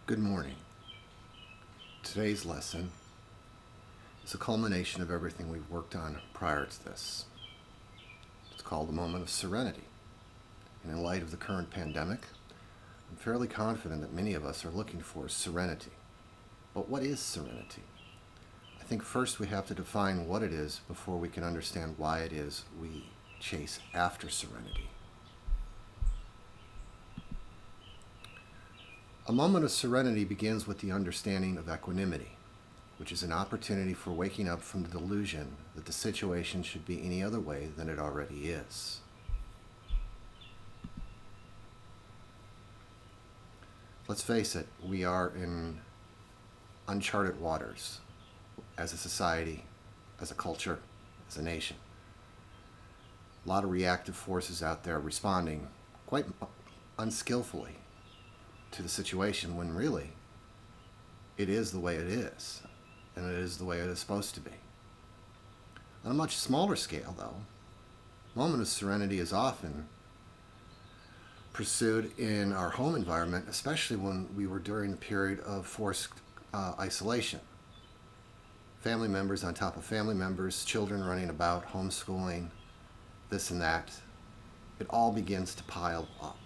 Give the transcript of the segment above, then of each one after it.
Good morning. Today's lesson is a culmination of everything we've worked on prior to this. It's called the Moment of Serenity. And in light of the current pandemic, I'm fairly confident that many of us are looking for serenity. But what is serenity? I think first we have to define what it is before we can understand why it is we chase after serenity. A moment of serenity begins with the understanding of equanimity, which is an opportunity for waking up from the delusion that the situation should be any other way than it already is. Let's face it, we are in uncharted waters as a society, as a culture, as a nation. A lot of reactive forces out there responding quite unskillfully to the situation when really it is the way it is, and it is the way it is supposed to be. On a much smaller scale, though, moment of serenity is often pursued in our home environment, especially when we were during the period of forced isolation. Family members on top of family members, children running about, homeschooling, this and that. It all begins to pile up.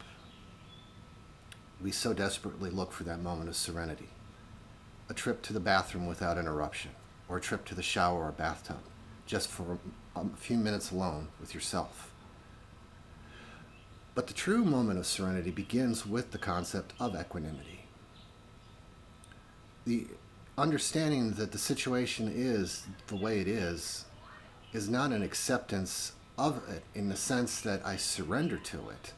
We so desperately look for that moment of serenity. A trip to the bathroom without interruption, or a trip to the shower or bathtub, just for a few minutes alone with yourself. But the true moment of serenity begins with the concept of equanimity. The understanding that the situation is the way it is not an acceptance of it in the sense that I surrender to it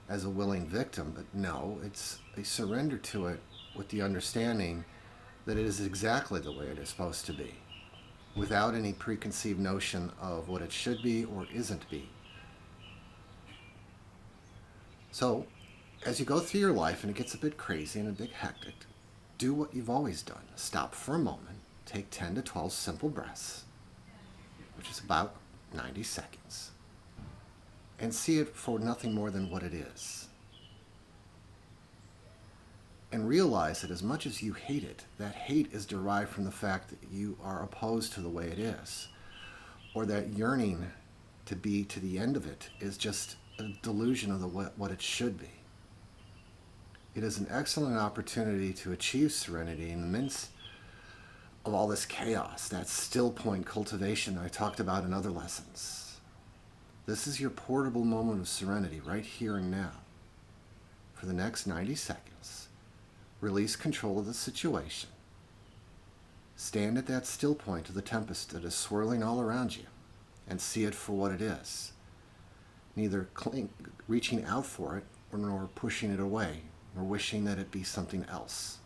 as a willing victim, but no, it's a surrender to it with the understanding that it is exactly the way it is supposed to be, without any preconceived notion of what it should be or isn't be. So, as you go through your life and it gets a bit crazy and a bit hectic, do what you've always done. Stop for a moment, take 10 to 12 simple breaths, which is about 90 seconds, and see it for nothing more than what it is. And realize that as much as you hate it, that hate is derived from the fact that you are opposed to the way it is, or that yearning to be to the end of it is just a delusion of what it should be. It is an excellent opportunity to achieve serenity in the midst of all this chaos, that still point cultivation I talked about in other lessons. This is your portable moment of serenity right here and now. For the next 90 seconds, release control of the situation. Stand at that still point of the tempest that is swirling all around you and see it for what it is. Neither reaching out for it nor pushing it away, nor wishing that it be something else.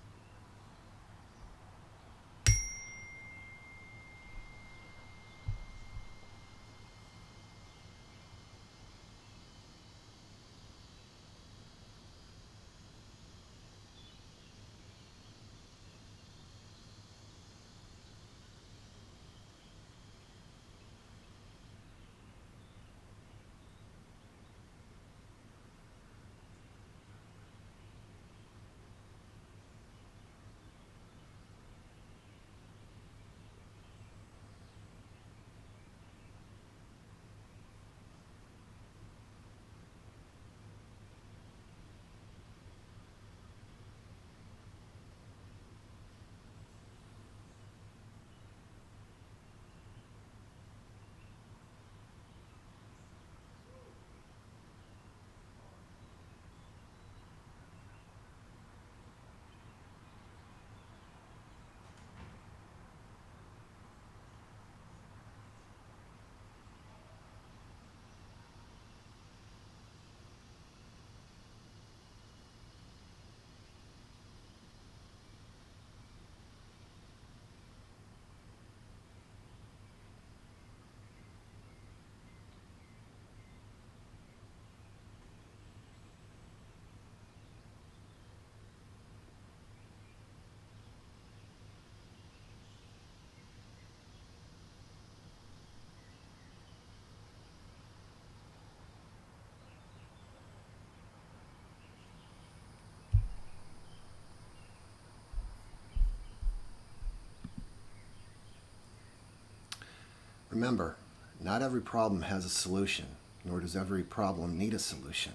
Remember, not every problem has a solution, nor does every problem need a solution,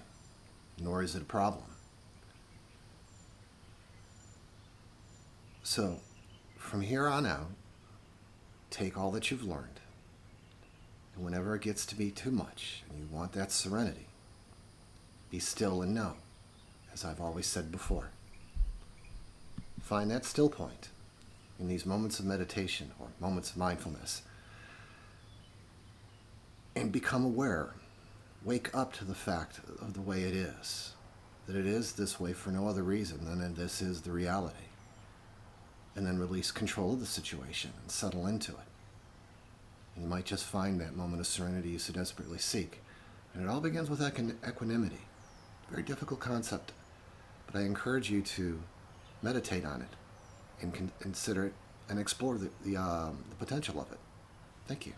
nor is it a problem. So, from here on out, take all that you've learned, and whenever it gets to be too much and you want that serenity, be still and know, as I've always said before. Find that still point in these moments of meditation or moments of mindfulness and become aware. Wake up to the fact of the way it is, that it is this way for no other reason than that this is the reality. And then release control of the situation and settle into it. And you might just find that moment of serenity you so desperately seek. And it all begins with equanimity. Very difficult concept, but I encourage you to meditate on it and consider it and explore the potential of it. Thank you.